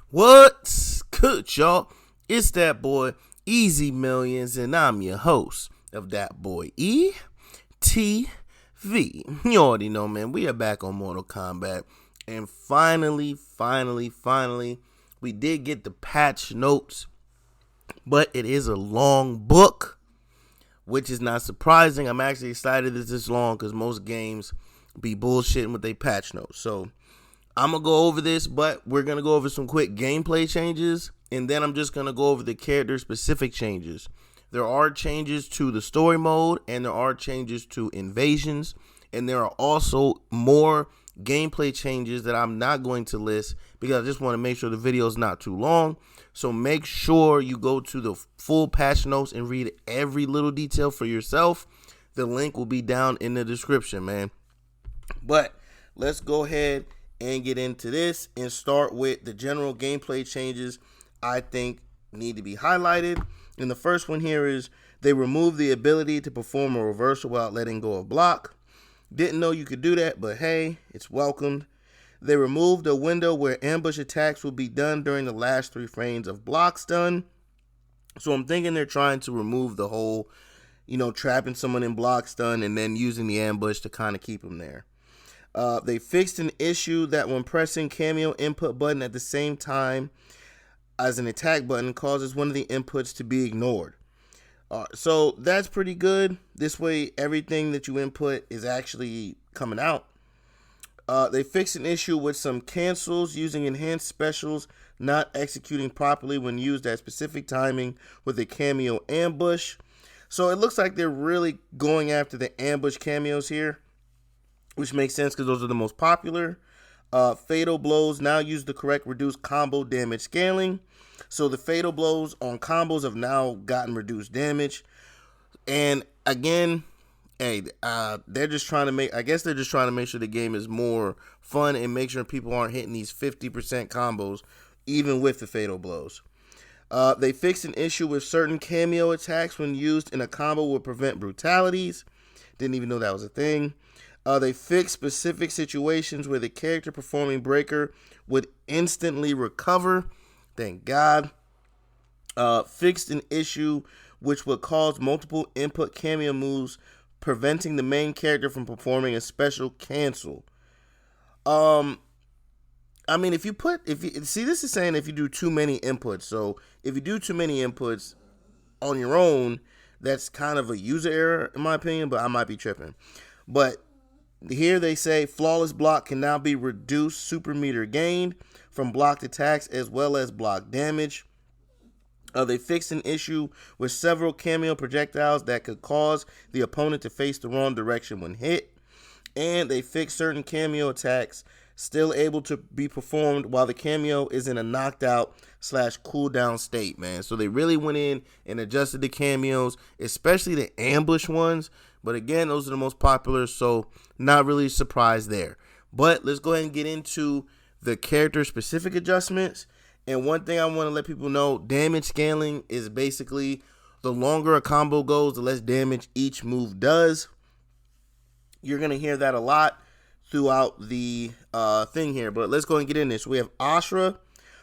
What's good, y'all? It's that boy Easy Millions, and I'm your host of that boy ETV. You already know, man. We are back on Mortal Kombat, and finally, we did get the patch notes, but it is a long book, which is not surprising. I'm actually excited it's this long because most games be bullshitting with their patch notes. So I'm going to go over this, but we're going to go over some quick gameplay changes, and then I'm just going to go over the character-specific changes. There are changes to the story mode, and there are changes to invasions, and there are also more gameplay changes that I'm not going to list because I just want to make sure the video is not too long. So make sure you go to the full patch notes and read every little detail for yourself. The link will be down in the description, man. But let's go ahead and get into this and start with the general gameplay changes I think need to be highlighted. And the first one here is they remove the ability to perform a reversal without letting go of block. Didn't know you could do that, but hey, it's welcomed. They removed a window where ambush attacks will be done during the last 3 frames of block stun. So I'm thinking they're trying to remove the whole, trapping someone in block stun and then using the ambush to kind of keep them there. They fixed an issue that when pressing cameo input button at the same time as an attack button causes one of the inputs to be ignored. So that's pretty good. This way, everything that you input is actually coming out. They fixed an issue with some cancels using enhanced specials not executing properly when used at specific timing with a cameo ambush. So it looks like they're really going after the ambush cameos here, which makes sense because those are the most popular. Fatal blows now use the correct reduced combo damage scaling. So the fatal blows on combos have now gotten reduced damage. And again, they're just trying to make sure the game is more fun and make sure people aren't hitting these 50% combos even with the fatal blows. They fixed an issue with certain cameo attacks when used in a combo will prevent brutalities. Didn't even know that was a thing. They fixed specific situations where the character performing breaker would instantly recover. Thank God. Fixed an issue which would cause multiple input cameo moves, preventing the main character from performing a special cancel. This is saying if you do too many inputs. So if you do too many inputs on your own, that's kind of a user error in my opinion, but I might be tripping. But here they say flawless block can now be reduced super meter gained from blocked attacks as well as block damage. They fixed an issue with several cameo projectiles that could cause the opponent to face the wrong direction when hit. And they fixed certain cameo attacks still able to be performed while the cameo is in a knocked out / cooldown state, man. So they really went in and adjusted the cameos, especially the ambush ones. But again, those are the most popular, so not really surprised there. But let's go ahead and get into the character-specific adjustments. And one thing I want to let people know, damage scaling is basically the longer a combo goes, the less damage each move does. You're going to hear that a lot throughout the thing here. But let's go ahead and get in this. We have Ashrah.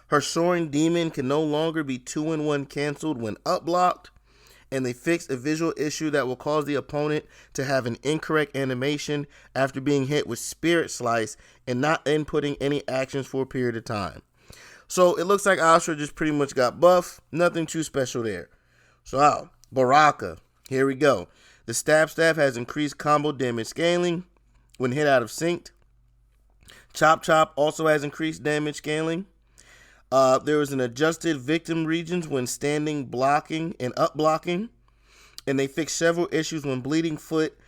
Her Soaring Demon can no longer be 2-in-1 canceled when up blocked. And they fixed a visual issue that will cause the opponent to have an incorrect animation after being hit with Spirit Slice and not inputting any actions for a period of time. So it looks like Ashrah just pretty much got buffed. Nothing too special there. So Baraka, here we go. The Stab Staff has increased combo damage scaling when hit out of sync. Chop Chop also has increased damage scaling. There was an adjusted victim regions when standing, blocking, and up blocking. And they fixed several issues when Bleeding Foot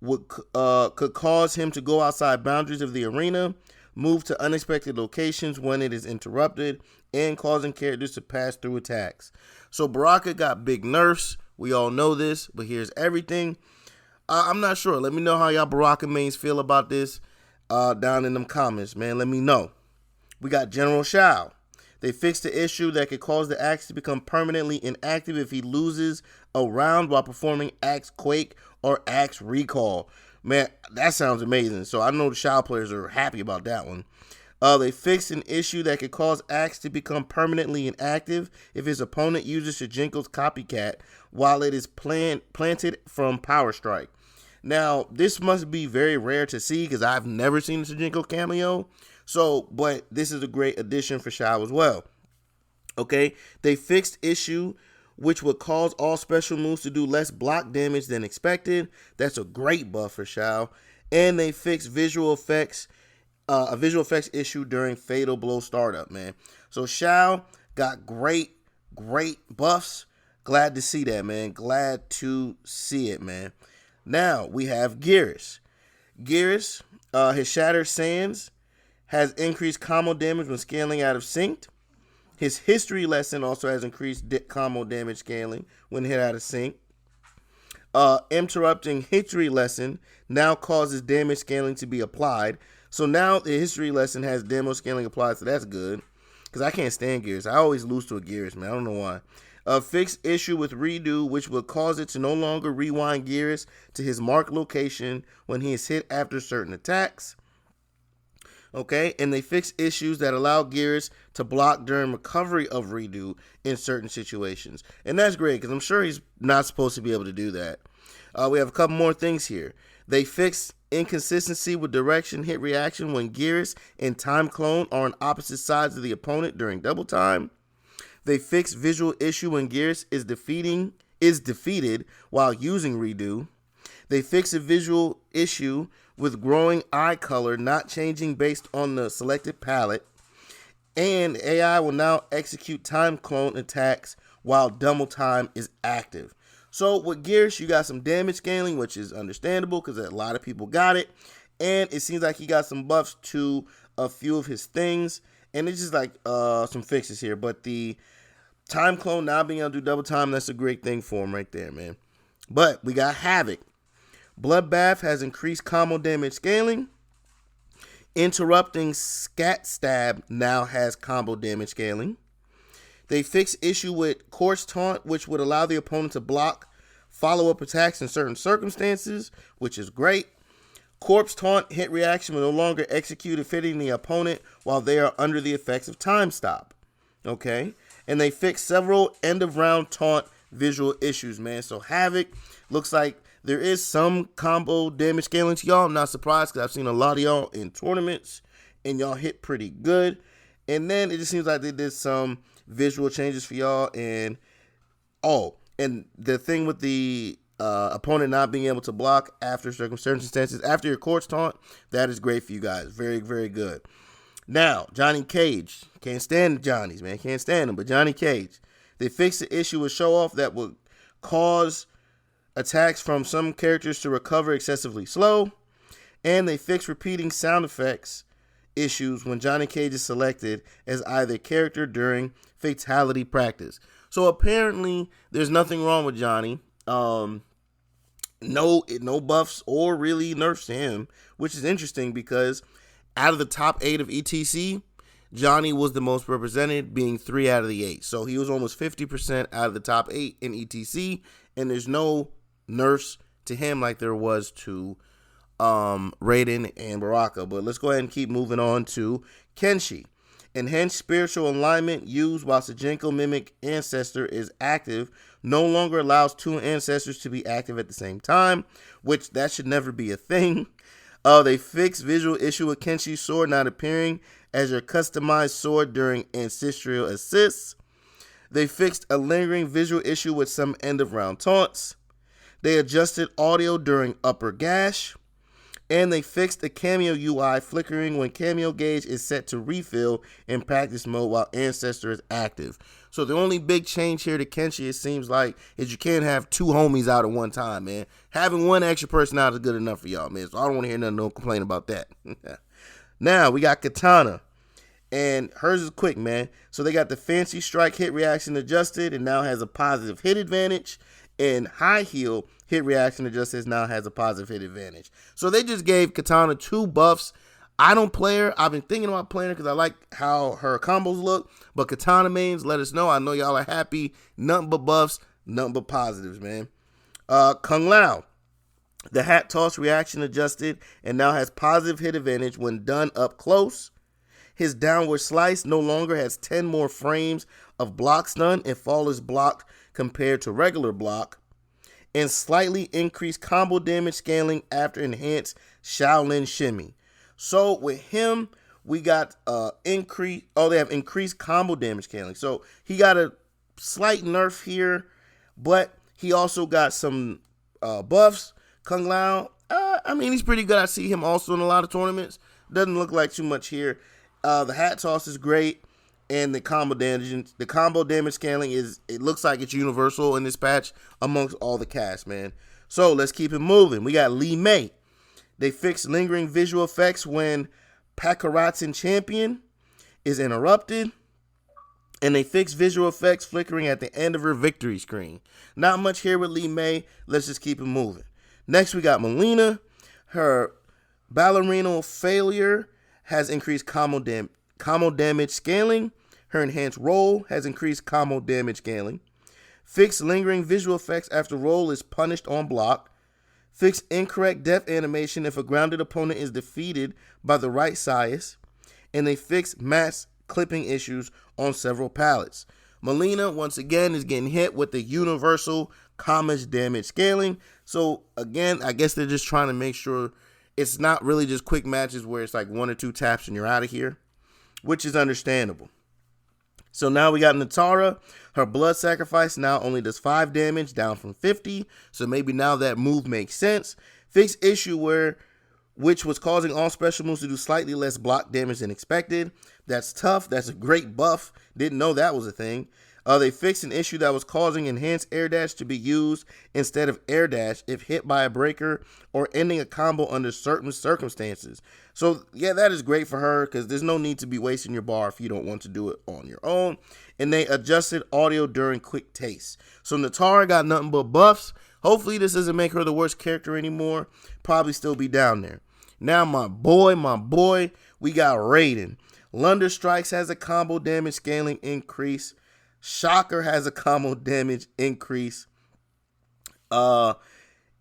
could cause him to go outside boundaries of the arena, move to unexpected locations when it is interrupted, and causing characters to pass through attacks. So Baraka got big nerfs. We all know this, but here's everything. I'm not sure. Let me know how y'all Baraka mains feel about this down in them comments, man. Let me know. We got General Shao. They fixed the issue that could cause the axe to become permanently inactive if he loses a round while performing Axe Quake or Axe Recall. Man, that sounds amazing. So I know the Shao players are happy about that one. They fixed an issue that could cause Axe to become permanently inactive if his opponent uses Shujinko's copycat while it is planted from Power Strike. Now, this must be very rare to see because I've never seen a Shujinko cameo. But this is a great addition for Shao as well. Okay, they fixed issue which would cause all special moves to do less block damage than expected. That's a great buff for Shao. And they fixed visual effects, a visual effects issue during Fatal Blow startup, man. So Shao got great buffs. Glad to see that, man. Glad to see it, man. Now we have Geras. Geras, his Shattered Sands has increased combo damage when scaling out of sync. His History Lesson also has increased combo damage scaling when hit out of sync. Interrupting History Lesson now causes damage scaling to be applied. So now the History Lesson has demo scaling applied, so that's good. Because I can't stand Geras. I always lose to a Geras, man. I don't know why. A fixed issue with Redo, which will cause it to no longer rewind Geras to his marked location when he is hit after certain attacks. Okay, and they fixed issues that allow Geras to block during recovery of Redo in certain situations. And that's great, because I'm sure he's not supposed to be able to do that. We have a couple more things here. They fixed inconsistency with direction hit reaction when Geras and Time Clone are on opposite sides of the opponent during double time. They fixed visual issue when Geras is defeated while using Redo. They fixed a visual issue with growing eye color not changing based on the selected palette. And AI will now execute time clone attacks while double time is active. So with Geras, you got some damage scaling, which is understandable because a lot of people got it. And it seems like he got some buffs to a few of his things. And it's just like some fixes here. But the time clone now being able to do double time, that's a great thing for him right there, man. But we got Havik. Bloodbath has increased combo damage scaling. Interrupting Scat Stab now has combo damage scaling. They fixed issue with Corpse Taunt, which would allow the opponent to block follow-up attacks in certain circumstances, which is great. Corpse Taunt hit reaction will no longer execute if hitting the opponent while they are under the effects of Time Stop. Okay? And they fixed several end-of-round taunt visual issues, man. So Havik looks like there is some combo damage scaling to y'all. I'm not surprised because I've seen a lot of y'all in tournaments and y'all hit pretty good. And then it just seems like they did some visual changes for y'all. And the thing with the opponent not being able to block after circumstances, after your Corpse Taunt, that is great for you guys. Very, very good. Now, Johnny Cage. Can't stand the Johnnies, man. Can't stand them. But Johnny Cage. They fixed the issue with Show Off that would cause attacks from some characters to recover excessively slow. And they fixed repeating sound effects issues when Johnny Cage is selected as either character during fatality practice. So apparently there's nothing wrong with Johnny. No buffs or really nerfs to him, which is interesting because out of the top 8 of ETC, Johnny was the most represented, being 3 out of the 8. So he was almost 50% out of the top 8 in ETC, and there's no nerfs to him like there was to Raiden and Baraka. But let's go ahead and keep moving on to Kenshi. Enhanced spiritual alignment used while Shujinko Mimic Ancestor is active no longer allows 2 ancestors to be active at the same time, which that should never be a thing. They fixed visual issue with Kenshi's sword not appearing as your customized sword during ancestral assists. They fixed a lingering visual issue with some end-of-round taunts. They adjusted audio during upper gash. And they fixed the cameo UI flickering when cameo gauge is set to refill in practice mode while Ancestor is active. So the only big change here to Kenshi, it seems like, is you can't have 2 homies out at one time, man. Having 1 extra person out is good enough for y'all, man. So I don't want to hear no complaint about that. Now, we got Kitana. And hers is quick, man. So they got the fancy strike hit reaction adjusted and now has a positive hit advantage. And high heal hit reaction adjusted now has a positive hit advantage. So they just gave Kitana 2 buffs. I don't play her. I've been thinking about playing her because I like how her combos look. But Kitana mains, let us know. I know y'all are happy. Nothing but buffs, nothing but positives, man. Kung Lao. The hat toss reaction adjusted and now has positive hit advantage when done up close. His downward slice no longer has 10 more frames of block stun and fall is blocked compared to regular block. And slightly increased combo damage scaling after enhanced Shaolin Shimmy. So with him, we got increase. Oh, they have increased combo damage scaling. So he got a slight nerf here, but he also got some buffs. Kung Lao, I mean, he's pretty good. I see him also in a lot of tournaments. Doesn't look like too much here. The hat toss is great. And the combo damage scaling it looks like it's universal in this patch amongst all the cast, man. So let's keep it moving. We got Li Mei. They fixed lingering visual effects when Pakaratin champion is interrupted. And they fixed visual effects flickering at the end of her victory screen. Not much here with Li Mei. Let's just keep it moving. Next, we got Mileena. Her ballerina failure has increased combo damage scaling. Her enhanced roll has increased combo damage scaling. Fixed lingering visual effects after roll is punished on block. Fixed incorrect death animation if a grounded opponent is defeated by the right size. And they fixed mass clipping issues on several pallets. Mileena, once again, is getting hit with the universal combo damage scaling. So, again, I guess they're just trying to make sure it's not really just quick matches where it's like 1 or 2 taps and you're out of here, which is understandable. So now we got Nitara. Her blood sacrifice now only does 5 damage, down from 50. So maybe now that move makes sense. Fixed issue which was causing all special moves to do slightly less block damage than expected. That's tough. That's a great buff. Didn't know that was a thing. They fixed an issue that was causing enhanced air dash to be used instead of air dash if hit by a breaker or ending a combo under certain circumstances. So, yeah, that is great for her because there's no need to be wasting your bar if you don't want to do it on your own. And they adjusted audio during quick taste. So, Nitara got nothing but buffs. Hopefully, this doesn't make her the worst character anymore. Probably still be down there. Now, my boy, we got Raiden. Lunder Strikes has a combo damage scaling increase. Shocker has a combo damage increase.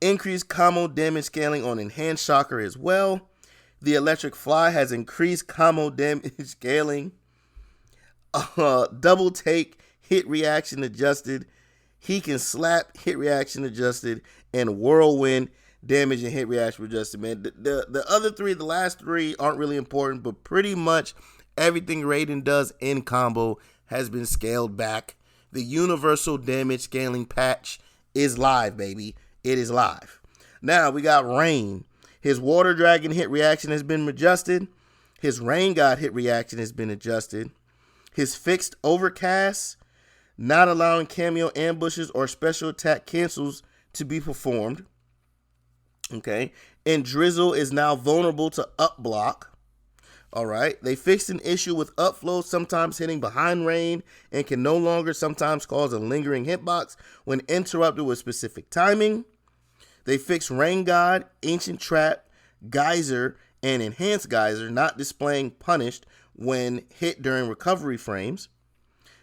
Increased combo damage scaling on Enhanced Shocker as well. The Electric Fly has increased combo damage scaling. Double Take, hit reaction adjusted. He can slap, hit reaction adjusted. And Whirlwind, damage and hit reaction adjusted, man. The other three, the last three aren't really important, but pretty much everything Raiden does in combo has been scaled back. The universal damage scaling patch is live, baby. It is live. Now we got Rain. His Water Dragon hit reaction has been adjusted. His Rain God hit reaction has been adjusted. His fixed Overcast, not allowing cameo ambushes or special attack cancels to be performed. Okay. And Drizzle is now vulnerable to up block. All right. They fixed an issue with upflow sometimes hitting behind Rain and can no longer sometimes cause a lingering hitbox when interrupted with specific timing. They fixed Rain God, Ancient Trap, Geyser, and Enhanced Geyser not displaying punished when hit during recovery frames.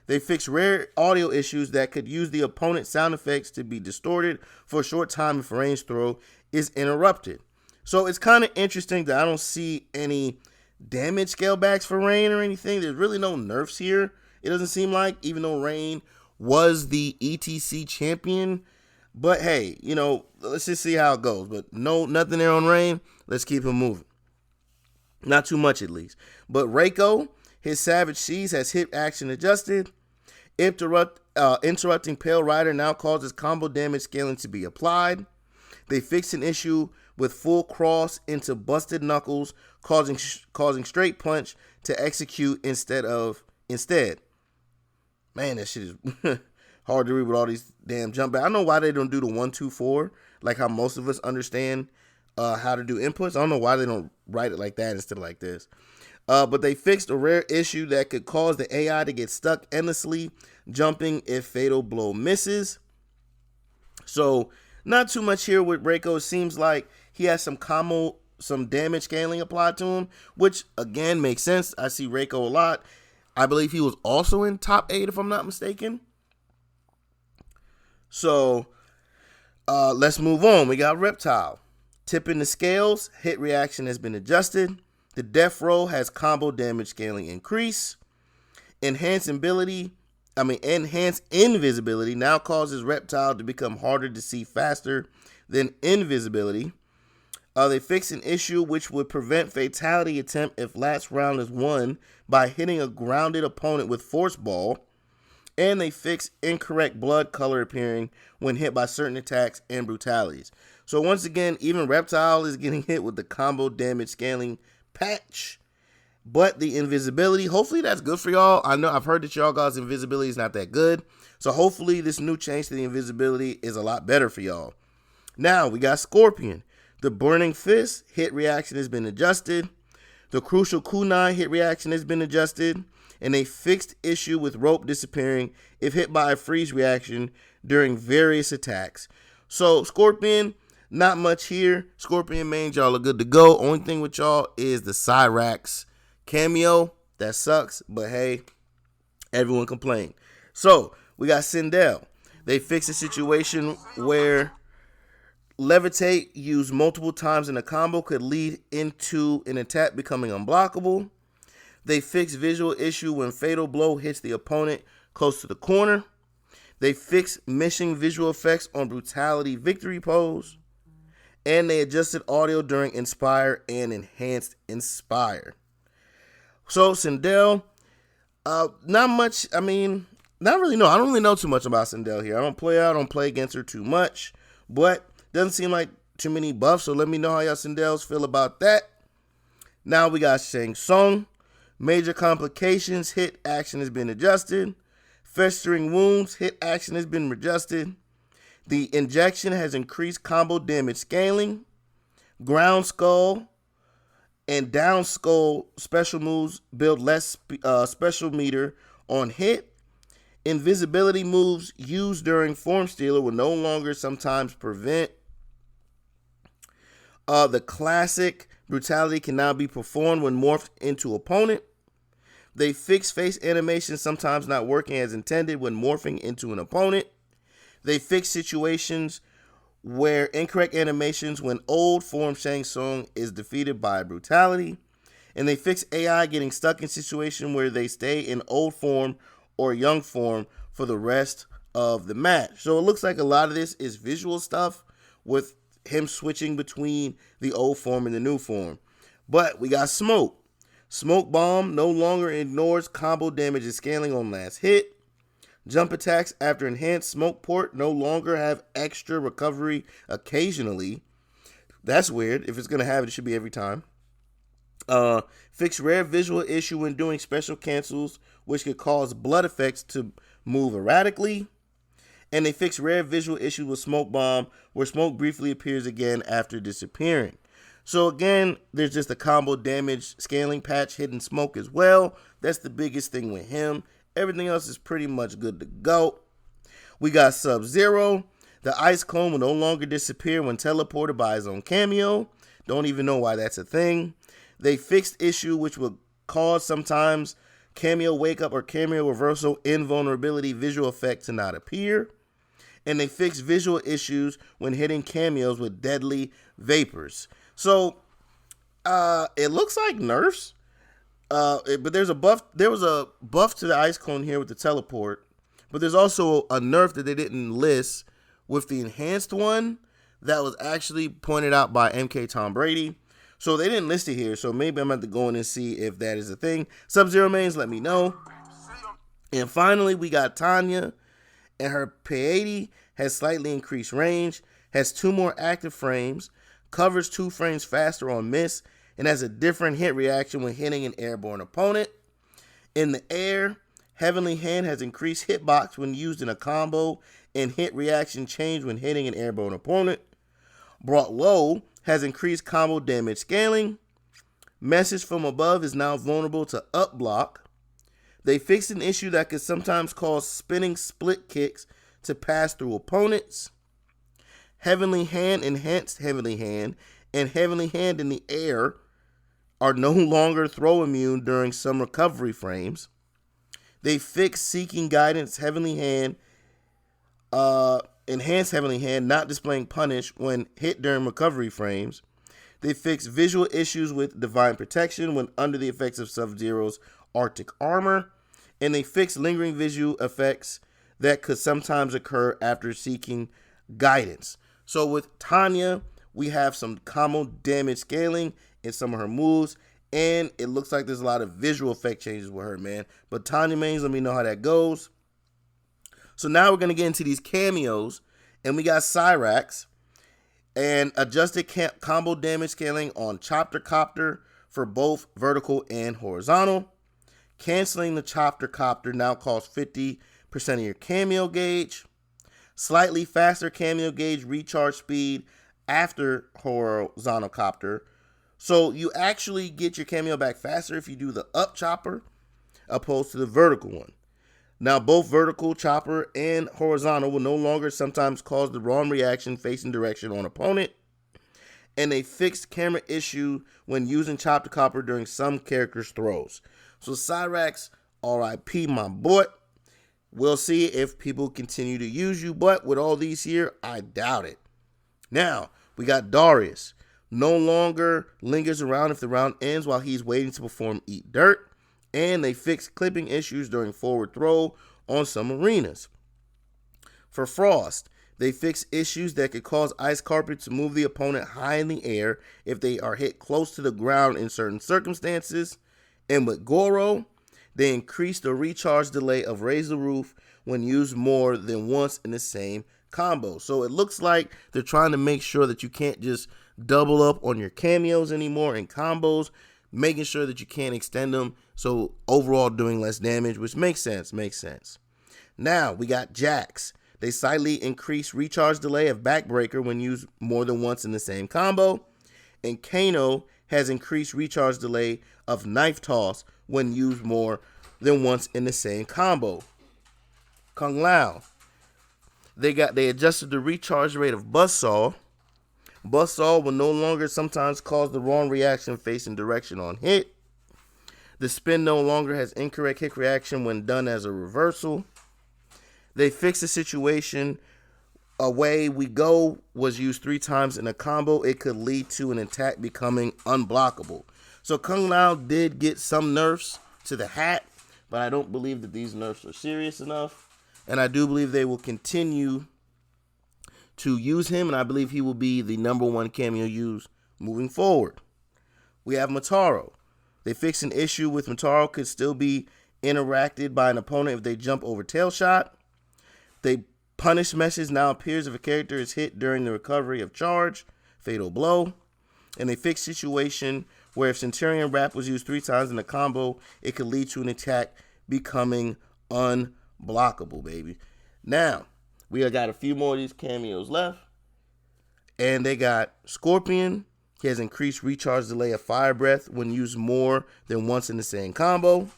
They fixed rare audio issues that could use the opponent's sound effects to be distorted for a short time if a range throw is interrupted. So it's kind of interesting that I don't see any damage scale backs for Rain or anything. There's really no nerfs here, it doesn't seem like, even though Rain was the ETC champion. But hey, you know, let's just see how it goes. But no, nothing there on Rain. Let's keep him moving. Not too much at least. But Reiko, his Savage Seas has hit action adjusted. Interrupting Pale Rider now causes combo damage scaling to be applied. They fixed an issue with full cross into busted knuckles, causing straight punch to execute instead. Man, that shit is hard to read with all these damn jump back. I don't know why they don't do the 1-2-4 like how most of us understand how to do inputs. I don't know why they don't write it like that instead of like this. But they fixed a rare issue that could cause the AI to get stuck endlessly jumping if Fatal Blow misses. So not too much here with Reiko. It seems like he has some damage scaling applied to him, which again makes sense. I see Reiko a lot. I believe he was also in top 8 if I'm not mistaken. So let's move on. We got Reptile. Tipping the scales, hit reaction has been adjusted. The death roll has combo damage scaling increase. Enhanced invisibility now causes Reptile to become harder to see faster than invisibility. They fix an issue which would prevent fatality attempt if last round is won by hitting a grounded opponent with force ball. And they fix incorrect blood color appearing when hit by certain attacks and brutalities. So once again, even Reptile is getting hit with the combo damage scaling patch. But the invisibility, hopefully that's good for y'all. I know I've heard that y'all guys' invisibility is not that good. So hopefully this new change to the invisibility is a lot better for y'all. Now we got Scorpion. The Burning Fist hit reaction has been adjusted. The Crucial Kunai hit reaction has been adjusted. And a fixed issue with rope disappearing if hit by a freeze reaction during various attacks. So Scorpion, not much here. Scorpion mains, y'all are good to go. Only thing with y'all is the Cyrax cameo. That sucks, but hey, everyone complained. So we got Sindel. They fixed a situation where levitate used multiple times in a combo could lead into an attack becoming unblockable. They fix visual issue when fatal blow hits the opponent close to the corner. They fix missing visual effects on brutality victory pose. And they adjusted audio during Inspire and enhanced Inspire. So Sindel, not much. I mean, not really. No, I don't really know too much about Sindel here. I don't play against her too much, but doesn't seem like too many buffs. So let me know how y'all Sindels feel about that. Now we got Shang Tsung. Major complications, hit action has been adjusted. Festering wounds, hit action has been adjusted. The injection has increased combo damage scaling. Ground skull and down skull special moves build less special meter on hit. Invisibility moves used during form stealer will no longer sometimes prevent. The classic brutality can now be performed when morphed into opponent. They fix face animation sometimes not working as intended when morphing into an opponent. They fix situations where incorrect animations when old form Shang Tsung is defeated by brutality. And they fix AI getting stuck in situation where they stay in old form or young form for the rest of the match. So it looks like a lot of this is visual stuff with him switching between the old form and the new form. But we got Smoke. Smoke Bomb no longer ignores combo damage and scaling on last hit. Jump attacks after enhanced smoke port no longer have extra recovery occasionally. That's weird. If it's going to have it, it should be every time. Fix rare visual issue when doing special cancels, which could cause blood effects to move erratically. And they fix rare visual issues with Smoke Bomb, where smoke briefly appears again after disappearing. So again, there's just a combo damage scaling patch hidden smoke as well. That's the biggest thing with him. Everything else is pretty much good to go. We got Sub-Zero. The ice cone will no longer disappear when teleported by his own cameo. Don't even know why that's a thing. They fixed issue which will cause sometimes cameo wake up or cameo reversal invulnerability visual effect to not appear. And they fixed visual issues when hitting cameos with deadly vapors. So, it looks like nerfs, but there's a buff. There was a buff to the ice cone here with the teleport, but there's also a nerf that they didn't list with the enhanced one that was actually pointed out by MK Tom Brady. So they didn't list it here. So maybe I'm going to have to go in and see if that is a thing. Sub-Zero mains, let me know. And finally, we got Tanya, and her P80 has slightly increased range, has 2 more active frames, covers 2 frames faster on miss, and has a different hit reaction when hitting an airborne opponent. In the air, Heavenly Hand has increased hitbox when used in a combo, and hit reaction change when hitting an airborne opponent. Brought low has increased combo damage scaling. Message from above is now vulnerable to up block. They fixed an issue that could sometimes cause spinning split kicks to pass through opponents. Heavenly Hand, Enhanced Heavenly Hand, and Heavenly Hand in the air are no longer throw immune during some recovery frames. They fixed Seeking Guidance Heavenly Hand, Enhanced Heavenly Hand not displaying punish when hit during recovery frames. They fix visual issues with divine protection when under the effects of Sub-Zero's Arctic armor. And they fix lingering visual effects that could sometimes occur after seeking guidance. So with Tanya, we have some combo damage scaling in some of her moves. And it looks like there's a lot of visual effect changes with her, man. But Tanya mains, let me know how that goes. So now we're going to get into these cameos. And we got Cyrax. And adjusted combo damage scaling on Chopper Copter for both vertical and horizontal. Canceling the Chopper Copter now costs 50% of your cameo gauge. Slightly faster cameo gauge recharge speed after horizontal copter. So you actually get your cameo back faster if you do the up chopper opposed to the vertical one. Now both vertical chopper and horizontal will no longer sometimes cause the wrong reaction facing direction on opponent. And a fixed camera issue when using chopper copper during some characters' throws. So Cyrax, RIP my boy. We'll see if people continue to use you, but with all these here, I doubt it. Now, we got Darrius. No longer lingers around if the round ends while he's waiting to perform Eat Dirt. And they fix clipping issues during forward throw on some arenas. For Frost, they fix issues that could cause Ice Carpet to move the opponent high in the air if they are hit close to the ground in certain circumstances. And with Goro, they increase the recharge delay of Raise the Roof when used more than once in the same combo. So it looks like they're trying to make sure that you can't just double up on your cameos anymore and combos, making sure that you can't extend them. So overall doing less damage, which makes sense, Now we got Jax. They slightly increase recharge delay of Backbreaker when used more than once in the same combo. And Kano has increased recharge delay of Knife Toss when used more than once in the same combo. Kung Lao. They adjusted the recharge rate of Buzzsaw. Buzzsaw will no longer sometimes cause the wrong reaction facing direction on hit. The spin no longer has incorrect hit reaction when done as a reversal. They fixed the situation. Away We Go was used 3 times in a combo. It could lead to an attack becoming unblockable. So Kung Lao did get some nerfs to the hat, but I don't believe that these nerfs are serious enough. And I do believe they will continue to use him, and I believe he will be the #1 cameo used moving forward. We have Motaro. They fixed an issue with Motaro could still be interacted by an opponent if they jump over tail shot. They punish message now appears if a character is hit during the recovery of charge, fatal blow. And they fixed situation where if Centurion Wrap was used 3 times in a combo, it could lead to an attack becoming unblockable, baby. Now, we got a few more of these cameos left. And they got Scorpion. He has increased recharge delay of Fire Breath when used more than once in the same combo.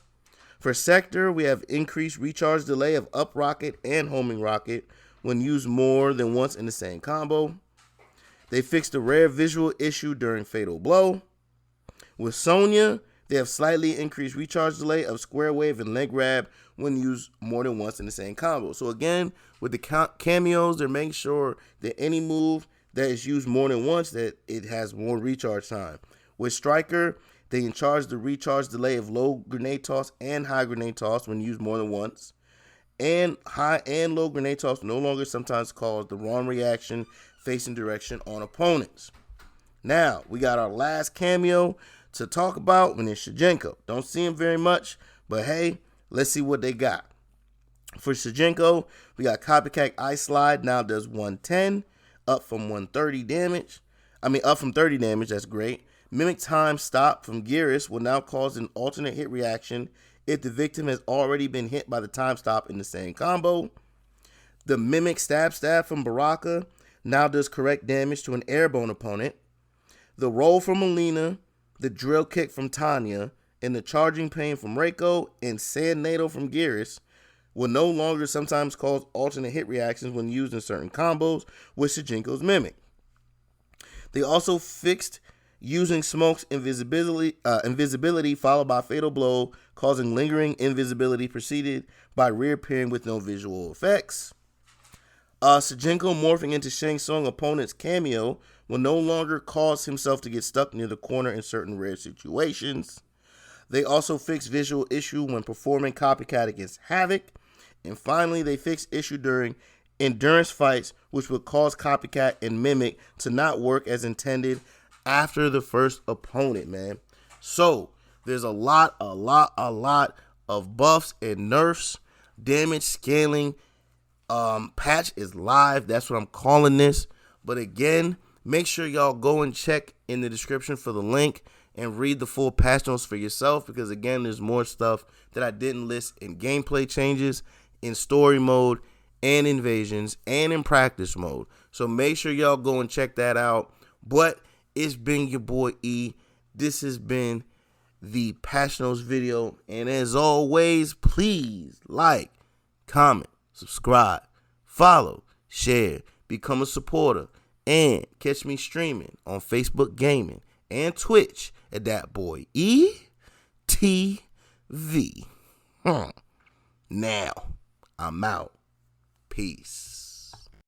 For Sektor, we have increased recharge delay of Up Rocket and Homing Rocket when used more than once in the same combo. They fixed a rare visual issue during Fatal Blow. With Sonya, they have slightly increased recharge delay of Square Wave and Leg Grab when used more than once in the same combo. So again, with the cameos, they're making sure that any move that is used more than once, that it has more recharge time. With Stryker, they charge the recharge delay of low grenade toss and high grenade toss when used more than once. And high and low grenade toss no longer sometimes cause the wrong reaction facing direction on opponents. Now, we got our last cameo to talk about when it's Shujinko. Don't see him very much, but hey, let's see what they got. For Shujinko, we got Copycat Ice Slide now does 110, up from 130 damage. Up from 30 damage, that's great. Mimic Time Stop from Geras will now cause an alternate hit reaction if the victim has already been hit by the time stop in the same combo. The Mimic Stab from Baraka now does correct damage to an airborne opponent. The Roll from Mileena, the Drill Kick from Tanya, and the Charging Pain from Reiko and Sand Nato from Geras will no longer sometimes cause alternate hit reactions when used in certain combos with Shujinko's Mimic. They also fixed using Smoke's invisibility followed by Fatal Blow, causing lingering invisibility preceded by reappearing with no visual effects. Shujinko morphing into Shang Tsung opponent's cameo will no longer cause himself to get stuck near the corner in certain rare situations. They also fixed visual issue when performing Copycat against Havik. And finally, they fixed issue during endurance fights, which would cause Copycat and Mimic to not work as intended after the first opponent, man. So, there's a lot of buffs and nerfs. Damage scaling patch is live. That's what I'm calling this. But again, make sure y'all go and check in the description for the link and read the full patch notes for yourself, because again, there's more stuff that I didn't list in gameplay changes, in story mode, and invasions, and in practice mode. So make sure y'all go and check that out. But it's been your boy E. This has been the patch notes video. And as always, please like, comment, subscribe, follow, share, become a supporter, and catch me streaming on Facebook Gaming and Twitch at that boy ETV. Now, I'm out. Peace.